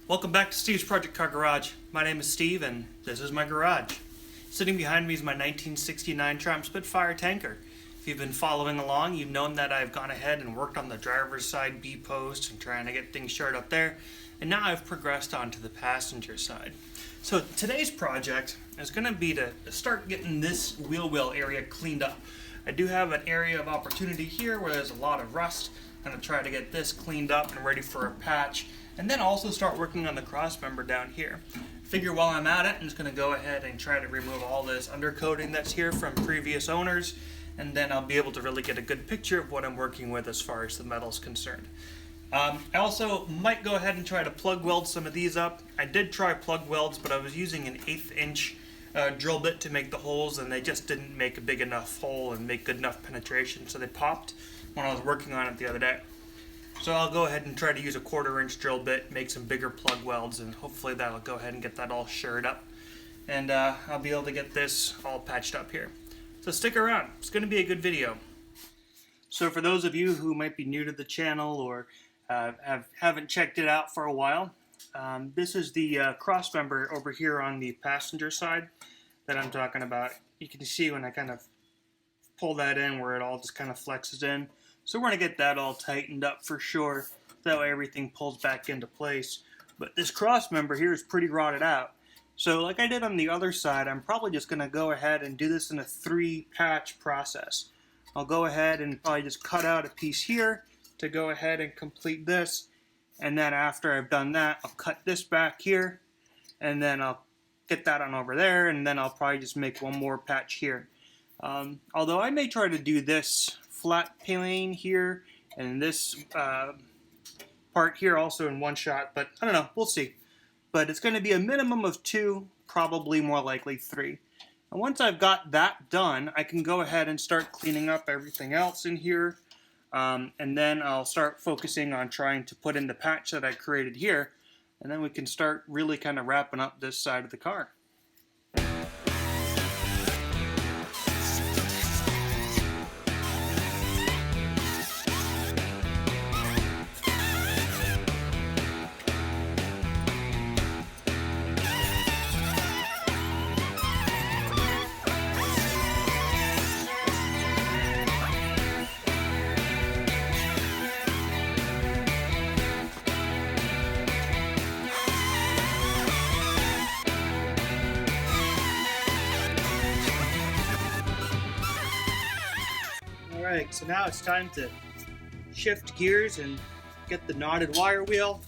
Welcome back to Steve's Project Car Garage. My name is Steve and this is my garage. Sitting behind me is my 1969 Triumph Spitfire tanker. If you've been following along, you've known that I've gone ahead and worked on the driver's side B-post and trying to get things shored up there, and now I've progressed onto the passenger side. So today's project is going to be to start getting this wheel well area cleaned up. I do have an area of opportunity here where there's a lot of rust. I'm going to try to get this cleaned up and ready for a patch, and then also start working on the crossmember down here. Figure while I'm at it, I'm just going to go ahead and try to remove all this undercoating that's here from previous owners, and then I'll be able to really get a good picture of what I'm working with as far as the metal's concerned. I also might go ahead and try to plug weld some of these up. I did try plug welds, but I was using an 1/8 inch drill bit to make the holes, and they just didn't make a big enough hole and make good enough penetration, so they popped when I was working on it the other day. So I'll go ahead and try to use a 1/4 inch drill bit, make some bigger plug welds, and hopefully that'll go ahead and get that all shored up. And I'll be able to get this all patched up here. So stick around, it's going to be a good video. So for those of you who might be new to the channel or haven't checked it out for a while, this is the crossmember over here on the passenger side that I'm talking about. You can see when I kind of pull that in where it all just kind of flexes in. So we're going to get that all tightened up for sure. That way everything pulls back into place. But this crossmember here is pretty rotted out. So like I did on the other side, I'm probably just going to go ahead and do this in a 3-patch process. I'll go ahead and probably just cut out a piece here to go ahead and complete this. And then after I've done that, I'll cut this back here. And then I'll get that on over there. And then I'll probably just make one more patch here. Although I may try to do this flat plane here and this part here also in one shot, but I don't know, we'll see. But it's going to be a minimum of 2, probably more likely 3. And once I've got that done, I can go ahead and start cleaning up everything else in here. And then I'll start focusing on trying to put in the patch that I created here. And then we can start really kind of wrapping up this side of the car. Alright, so now it's time to shift gears and get the knotted wire wheel,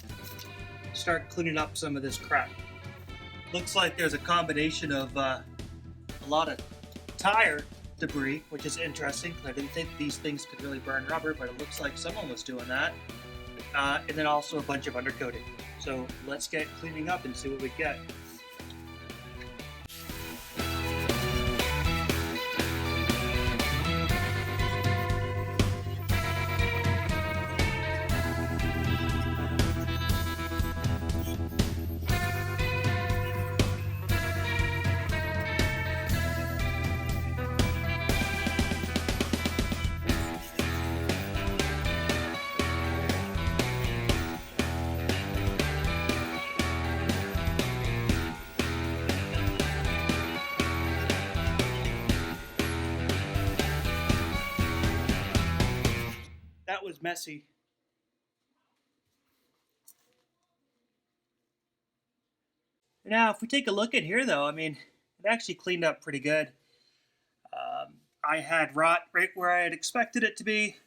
start cleaning up some of this crap. Looks like there's a combination of a lot of tire debris, which is interesting because I didn't think these things could really burn rubber, but it looks like someone was doing that. And then also a bunch of undercoating. So let's get cleaning up and see what we get. That was messy. Now, if we take a look at here, though, I mean, it actually cleaned up pretty good. I had rot right where I had expected it to be.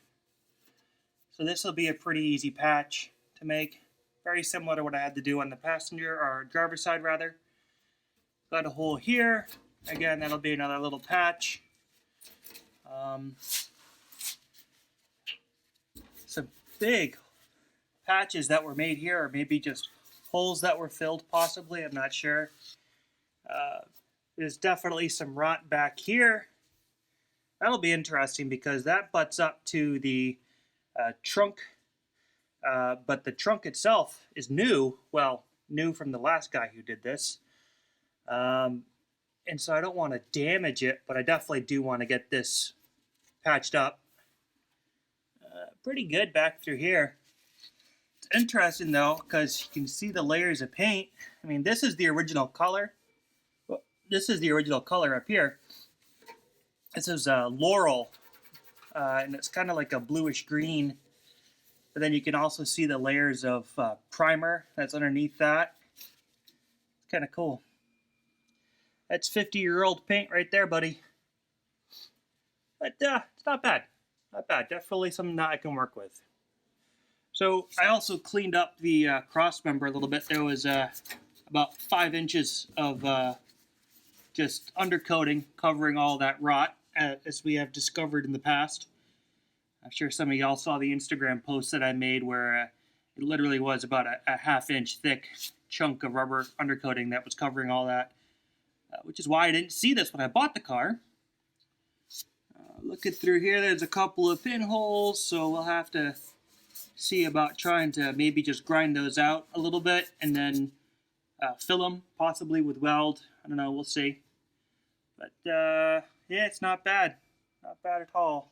So this will be a pretty easy patch to make. Very similar to what I had to do on the passenger, or driver's side, rather. Got a hole here. Again, that'll be another little patch. Some big patches that were made here, or maybe just holes that were filled, possibly, I'm not sure. There's definitely some rot back here. That'll be interesting because that butts up to the trunk, but the trunk itself is new, well, new from the last guy who did this. And so I don't want to damage it, but I definitely do want to get this patched up. Pretty good back through here. It's interesting though, because you can see the layers of paint. I mean, this is the original color. This is the original color up here. This is laurel, and it's kind of like a bluish green. But then you can also see the layers of primer that's underneath that. It's kind of cool. That's 50-year-old paint right there, buddy. But it's not bad. Not bad. Definitely something that I can work with. So I also cleaned up the crossmember a little bit. There was about 5 inches of just undercoating covering all that rot, as we have discovered in the past. I'm sure some of y'all saw the Instagram post that I made where it literally was about a half-inch thick chunk of rubber undercoating that was covering all that, which is why I didn't see this when I bought the car. Looking through here, there's a couple of pinholes, so we'll have to see about trying to maybe just grind those out a little bit and then fill them, possibly with weld. I don't know, we'll see. But yeah, it's not bad. Not bad at all.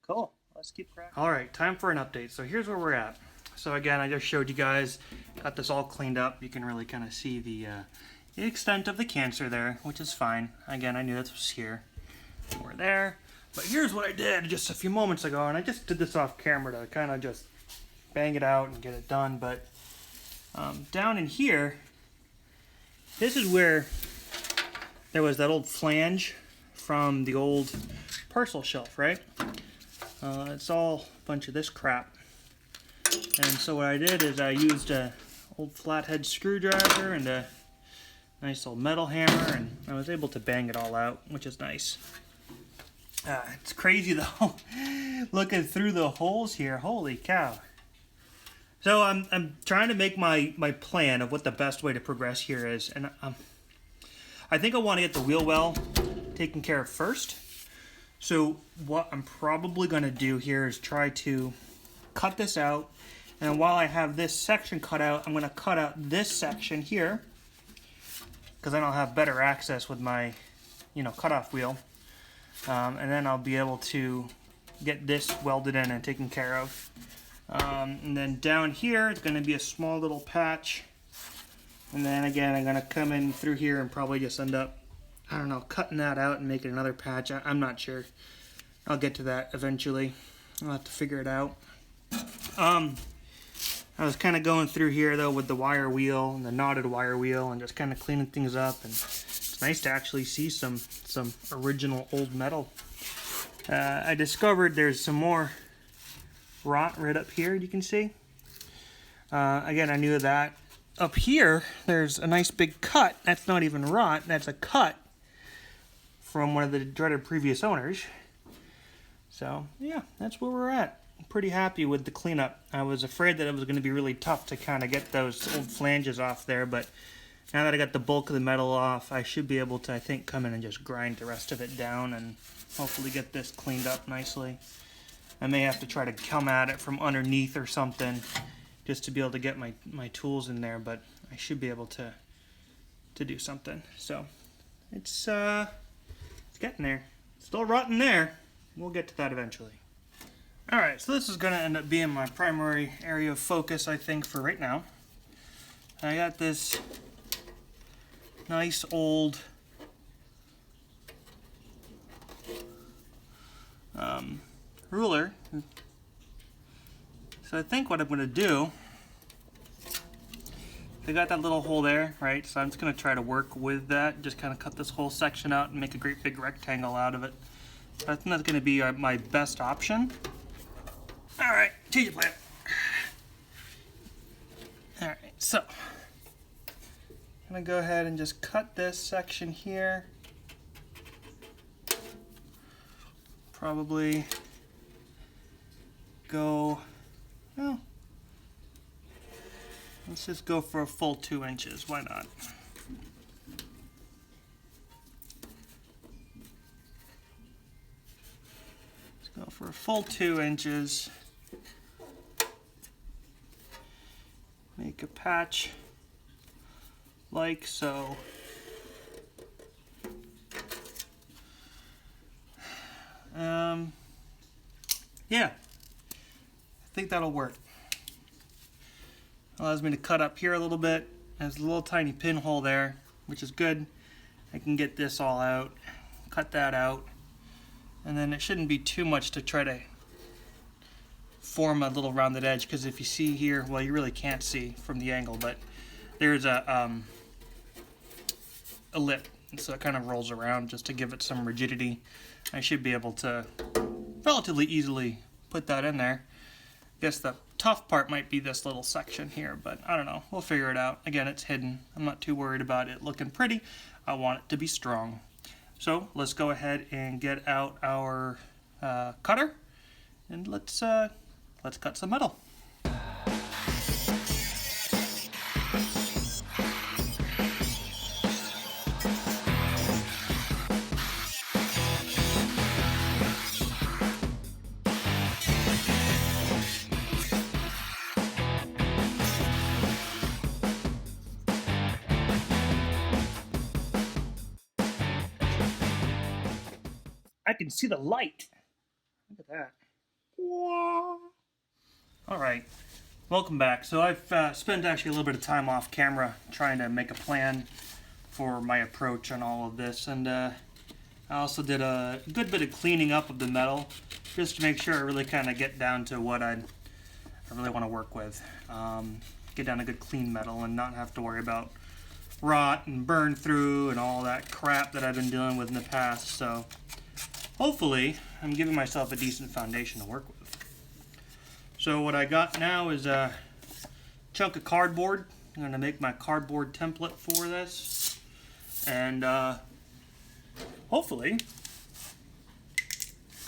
Cool. Let's keep cracking. All right, time for an update. So here's where we're at. So again, I just showed you guys, got this all cleaned up. You can really kind of see the extent of the cancer there, which is fine. Again, I knew this was here. We're there. But here's what I did just a few moments ago, and I just did this off camera to kind of just bang it out and get it done. But down in here, this is where there was that old flange from the old parcel shelf, right? It's all a bunch of this crap. And so what I did is I used a old flathead screwdriver and a nice old metal hammer, and I was able to bang it all out, which is nice. It's crazy though, looking through the holes here. Holy cow. So I'm trying to make my plan of what the best way to progress here is, and I think I want to get the wheel well taken care of first. So what I'm probably going to do here is try to cut this out, and while I have this section cut out, I'm going to cut out this section here, because then I'll have better access with my, cutoff wheel. And then I'll be able to get this welded in and taken care of. And then down here, it's going to be a small little patch. And then again, I'm going to come in through here and probably just end up, I don't know, cutting that out and making another patch. I'm not sure. I'll get to that eventually. I'll have to figure it out. I was kind of going through here though with the wire wheel and the knotted wire wheel and just kind of cleaning things up, and it's nice to actually see some original old metal. I discovered there's some more rot right up here, you can see. Again, I knew that. Up here, there's a nice big cut. That's not even rot, that's a cut from one of the dreaded previous owners. So, yeah, that's where we're at. I'm pretty happy with the cleanup. I was afraid that it was going to be really tough to kind of get those old flanges off there, but now that I got the bulk of the metal off, I should be able to, I think, come in and just grind the rest of it down and hopefully get this cleaned up nicely. I may have to try to come at it from underneath or something just to be able to get my tools in there, but I should be able to do something. So it's getting there. Still rotting there. We'll get to that eventually. Alright, so this is going to end up being my primary area of focus, I think, for right now. I got this nice old ruler. So I think what I'm going to do, I got that little hole there, right? So I'm just going to try to work with that, just kind of cut this whole section out and make a great big rectangle out of it. So I think that's going to be my best option. Alright, change your plan. Alright, so I'm going to go ahead and just cut this section here. Probably go, well, let's just go for a full 2 inches. Why not? Let's go for a full 2 inches. Make a patch like so. Yeah, I think that'll work. Allows me to cut up here a little bit. There's a little tiny pinhole there, which is good. I can get this all out, cut that out, and then it shouldn't be too much to try to form a little rounded edge, because if you see here, well, you really can't see from the angle, but there's a lip, so it kind of rolls around just to give it some rigidity. I should be able to relatively easily put that in there. I guess the tough part might be this little section here, but I don't know. We'll figure it out. Again, it's hidden. I'm not too worried about it looking pretty. I want it to be strong. So let's go ahead and get out our cutter, and let's cut some metal. I can see the light. Look at that. All right, welcome back. So I've spent actually a little bit of time off camera trying to make a plan for my approach on all of this, and I also did a good bit of cleaning up of the metal just to make sure I really kind of get down to what I really want to work with. Get down to good clean metal and not have to worry about rot and burn through and all that crap that I've been dealing with in the past. So hopefully I'm giving myself a decent foundation to work with. So what I got now is a chunk of cardboard. I'm going to make my cardboard template for this, and hopefully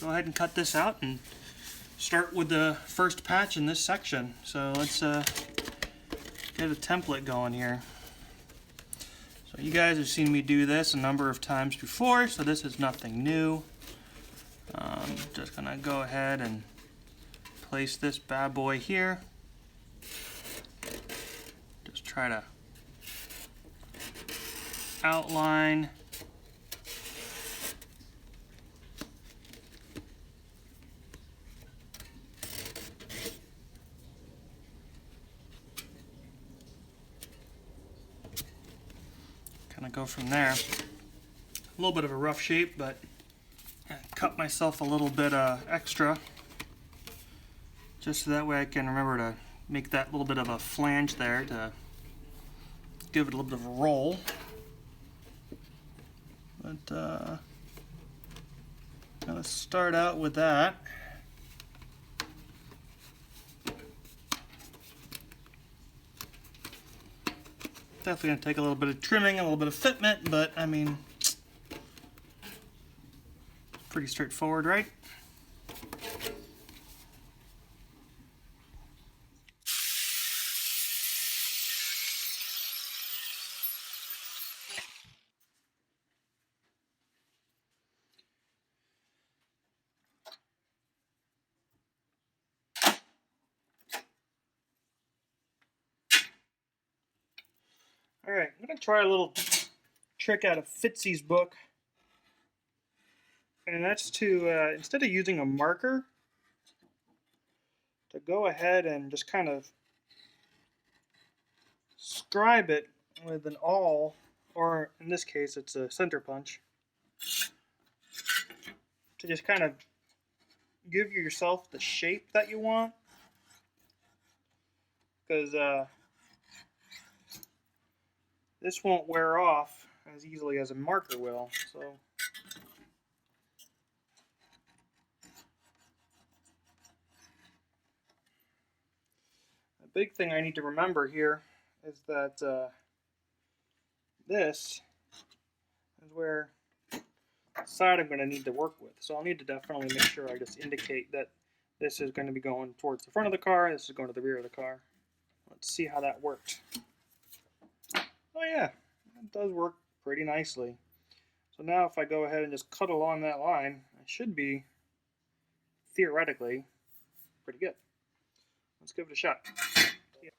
go ahead and cut this out and start with the first patch in this section. So let's get a template going here. So you guys have seen me do this a number of times before, so this is nothing new. Just gonna go ahead and place this bad boy here. Just try to outline. Kind of go from there. A little bit of a rough shape, but I cut myself a little bit extra, just so that way I can remember to make that little bit of a flange there to give it a little bit of a roll. But let's start out with that. Definitely going to take a little bit of trimming, a little bit of fitment, but I mean, pretty straightforward, right? Alright, I'm going to try a little trick out of Fitzy's book. And that's to, instead of using a marker, to go ahead and just kind of scribe it with an awl, or in this case it's a center punch, to just kind of give yourself the shape that you want. Because this won't wear off as easily as a marker will. So a big thing I need to remember here is that this is where side I'm going to need to work with. So I'll need to definitely make sure I just indicate that this is going to be going towards the front of the car, this is going to the rear of the car. Let's see how that worked. Oh yeah, it does work pretty nicely. So now if I go ahead and just cut along that line, I should be, theoretically, pretty good. Let's give it a shot. Yeah.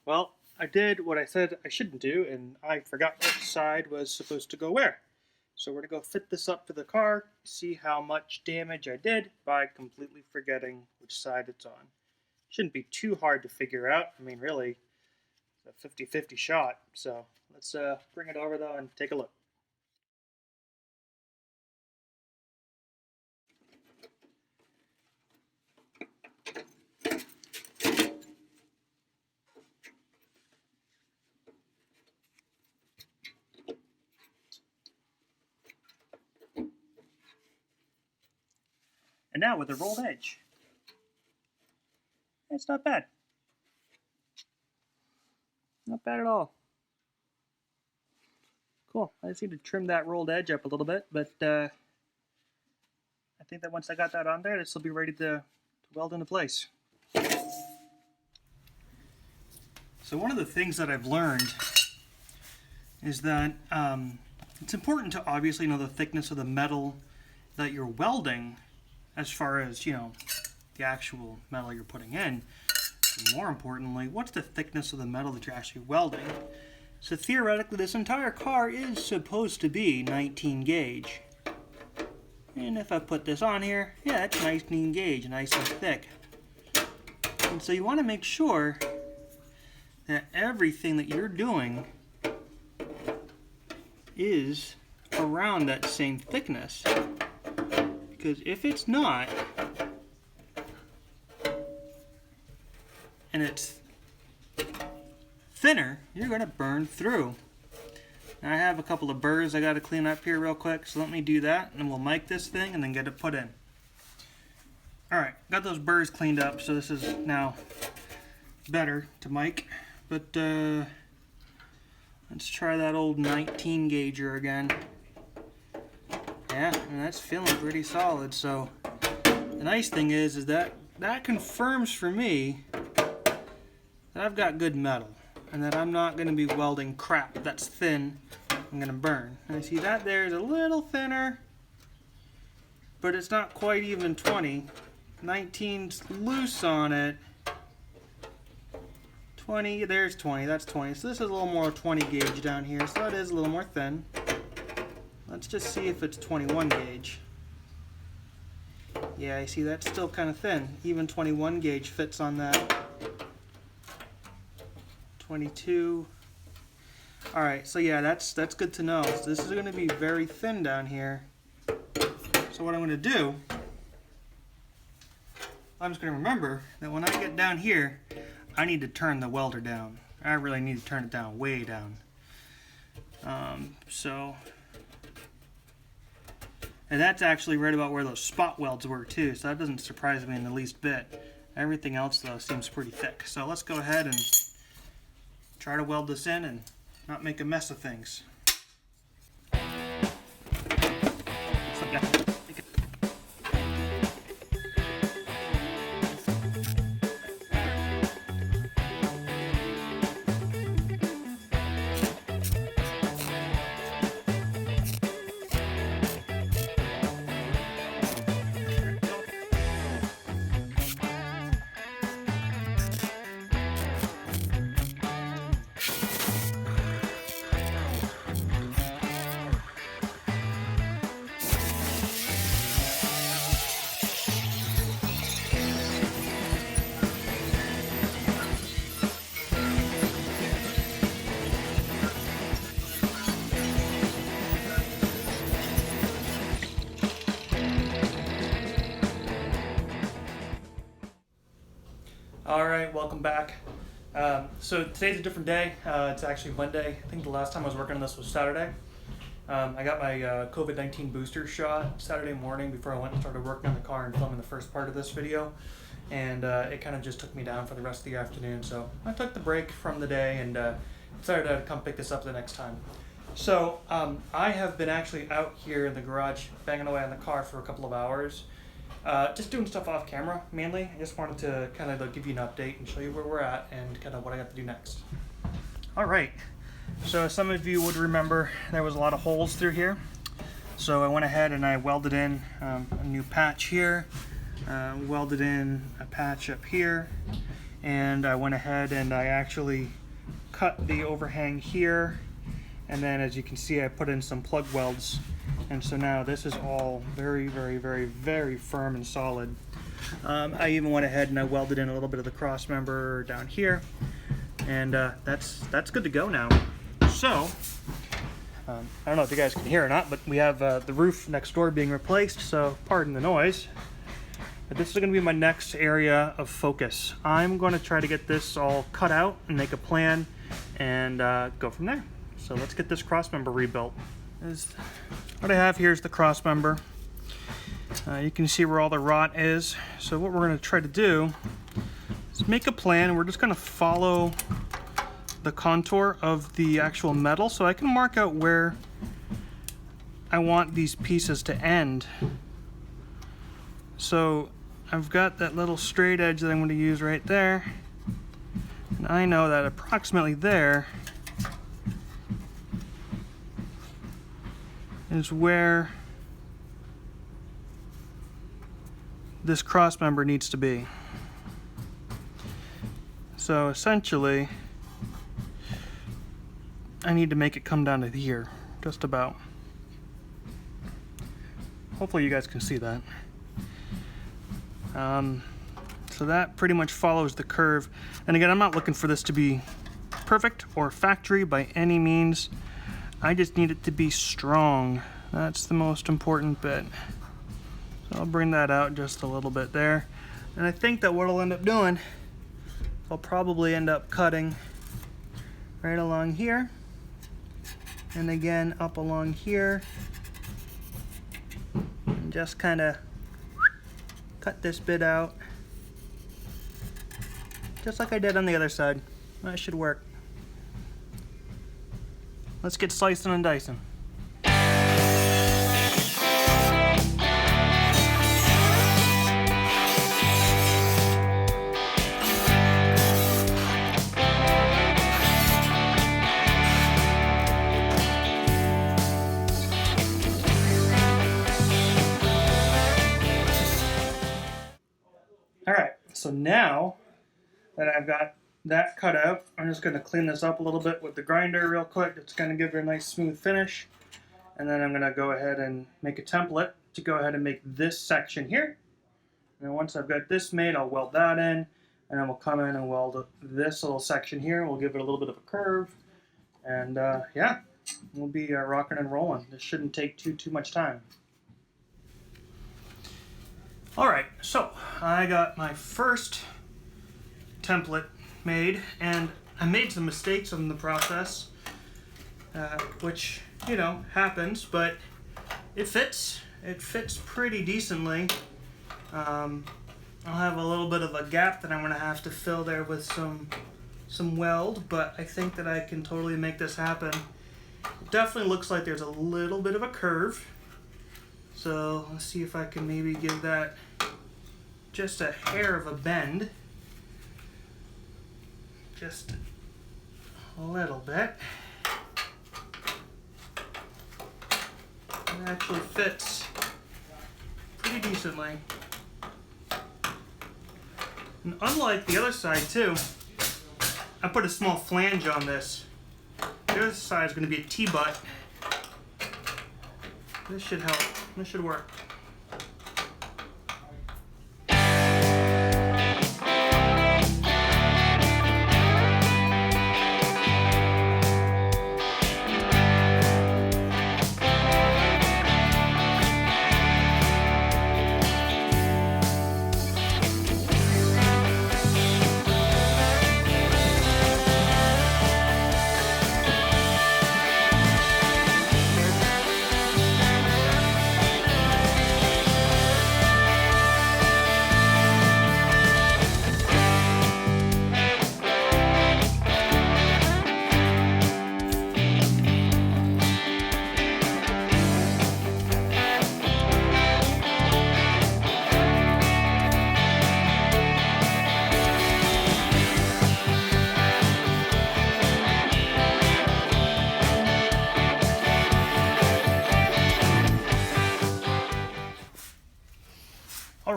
Well, I did what I said I shouldn't do, and I forgot which side was supposed to go where. So we're going to go fit this up for the car, see how much damage I did by completely forgetting which side it's on. Shouldn't be too hard to figure out. I mean, really, it's a 50-50 shot. So let's bring it over, though, and take a look. And now with a rolled edge. It's not bad. Not bad at all. Cool. I just need to trim that rolled edge up a little bit, but I think that once I got that on there, this will be ready to weld into place. So one of the things that I've learned is that it's important to obviously know the thickness of the metal that you're welding, as far as, you know, the actual metal you're putting in. And more importantly, what's the thickness of the metal that you're actually welding? So theoretically, this entire car is supposed to be 19 gauge. And if I put this on here, yeah, it's 19 gauge, nice and thick. And so you want to make sure that everything that you're doing is around that same thickness. Because if it's not, and it's thinner, you're going to burn through. Now I have a couple of burrs I got to clean up here real quick, so let me do that, and we'll mic this thing and then get it put in. Alright, got those burrs cleaned up, so this is now better to mic. But let's try that old 19 gauger again. Yeah, and that's feeling pretty solid. So the nice thing is that confirms for me that I've got good metal and that I'm not going to be welding crap that's thin I'm going to burn. And I see that there is a little thinner, but it's not quite even 20. 19's loose on it. 20, there's 20, that's 20. So this is a little more 20 gauge down here, so that is a little more thin. Let's just see if it's 21 gauge. Yeah, I see that's still kind of thin. Even 21 gauge fits on that. 22. Alright, so yeah, that's good to know. So this is going to be very thin down here. So what I'm going to do, I'm just going to remember that when I get down here, I need to turn the welder down. I really need to turn it down, way down. And that's actually right about where those spot welds were too, so that doesn't surprise me in the least bit. Everything else though seems pretty thick. So let's go ahead and try to weld this in and not make a mess of things. Alright, welcome back. So today's a different day. It's actually Monday. I think the last time I was working on this was Saturday. I got my COVID-19 booster shot Saturday morning before I went and started working on the car and filming the first part of this video. And it kind of just took me down for the rest of the afternoon. So I took the break from the day and decided I'd come pick this up the next time. So I have been actually out here in the garage banging away on the car for a couple of hours. Just doing stuff off camera, mainly. I just wanted to kind of give you an update and show you where we're at and kind of what I got to do next. All right. So as some of you would remember, there was a lot of holes through here. So I went ahead and I welded in a new patch here, welded in a patch up here, and I went ahead and I actually cut the overhang here, and then as you can see I put in some plug welds, and so now this is all very, very, very, very firm and solid. I even went ahead and I welded in a little bit of the cross member down here, and that's good to go now. So I don't know if you guys can hear or not, but we have the roof next door being replaced, so pardon the noise. But this is going to be my next area of focus. I'm going to try to get this all cut out and make a plan and go from there. So let's get this crossmember rebuilt. What I have here is the crossmember. You can see where all the rot is. So what we're going to try to do is make a plan. We're just going to follow the contour of the actual metal so I can mark out where I want these pieces to end. So I've got that little straight edge that I'm going to use right there, and I know that approximately there is where this cross member needs to be. So essentially I need to make it come down to here, just about. Hopefully you guys can see that. So that pretty much follows the curve. And again, I'm not looking for this to be perfect or factory by any means. I just need it to be strong. That's the most important bit. So I'll bring that out just a little bit there. And I think that what I'll end up doing, I'll probably end up cutting right along here, and again up along here, and just kind of cut this bit out just like I did on the other side. That should work. Let's get slicing and dicing. Alright, so now that I've got that cut out, I'm just going to clean this up a little bit with the grinder real quick. It's going to give it a nice smooth finish. And then I'm going to go ahead and make a template to go ahead and make this section here. And then once I've got this made, I'll weld that in. And then we'll come in and weld this little section here. We'll give it a little bit of a curve. And yeah, we'll be rocking and rolling. This shouldn't take too much time. Alright, so I got my first template made, and I made some mistakes in the process, which, you know, happens, but it fits. It fits pretty decently. I'll have a little bit of a gap that I'm going to have to fill there with some weld, but I think that I can totally make this happen. It definitely looks like there's a little bit of a curve. So let's see if I can maybe give that just a hair of a bend. Just a little bit. It actually fits pretty decently. And unlike the other side too, I put a small flange on this. The other side is going to be a T-butt. This should help. This should work.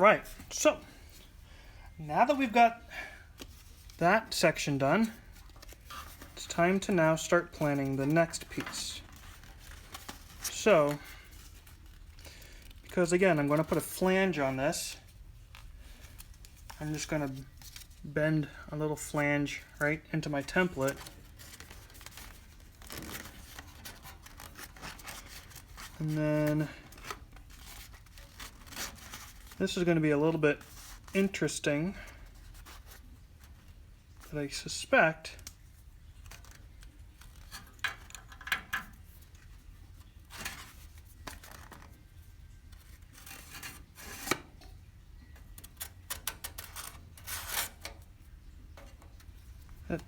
Alright, so now that we've got that section done, it's time to now start planning the next piece. So, because again, I'm going to put a flange on this, I'm just going to bend a little flange right into my template. And then this is going to be a little bit interesting, but I suspect that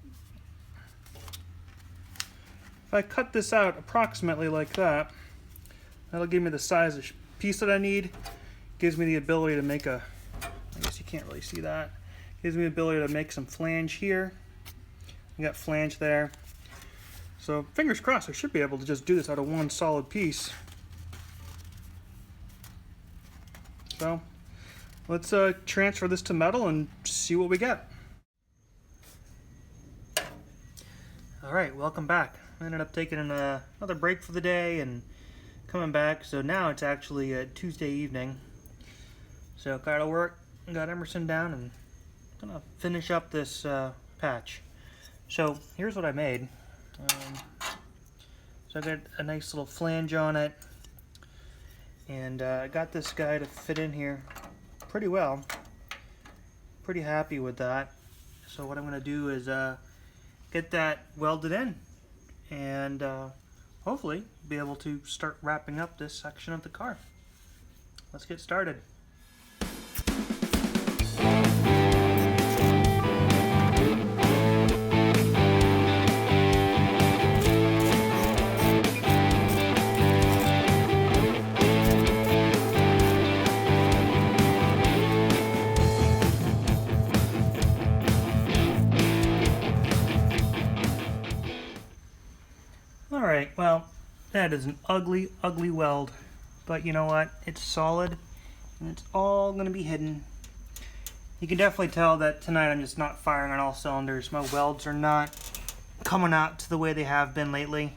if I cut this out approximately like that, that'll give me the size of piece that I need. Gives me the ability to make a, I guess you can't really see that. Gives me the ability to make some flange here. I got flange there. So fingers crossed I should be able to just do this out of one solid piece. So let's transfer this to metal and see what we get. Alright, welcome back. I ended up taking another break for the day and coming back, so now it's actually Tuesday evening. So got to work, got Emerson down, and I'm gonna finish up this patch. So here's what I made. So I got a nice little flange on it, and I got this guy to fit in here pretty well. Pretty happy with that. So what I'm gonna do is get that welded in, and hopefully be able to start wrapping up this section of the car. Let's get started. Alright, well, that is an ugly, ugly weld, but you know what? It's solid, and it's all going to be hidden. You can definitely tell that tonight I'm just not firing on all cylinders. My welds are not coming out to the way they have been lately.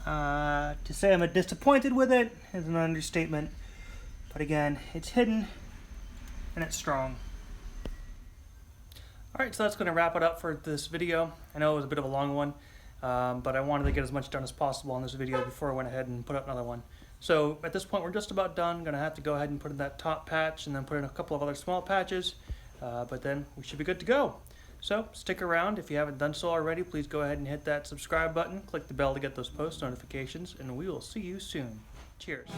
To say I'm disappointed with it is an understatement, but again, it's hidden, and it's strong. Alright, so that's going to wrap it up for this video. I know it was a bit of a long one. But I wanted to get as much done as possible on this video before I went ahead and put up another one. So at this point we're just about done. Gonna have to go ahead and put in that top patch and then put in a couple of other small patches, but then we should be good to go. So stick around. If you haven't done so already, please go ahead and hit that subscribe button, click the bell to get those post notifications, and we will see you soon. Cheers.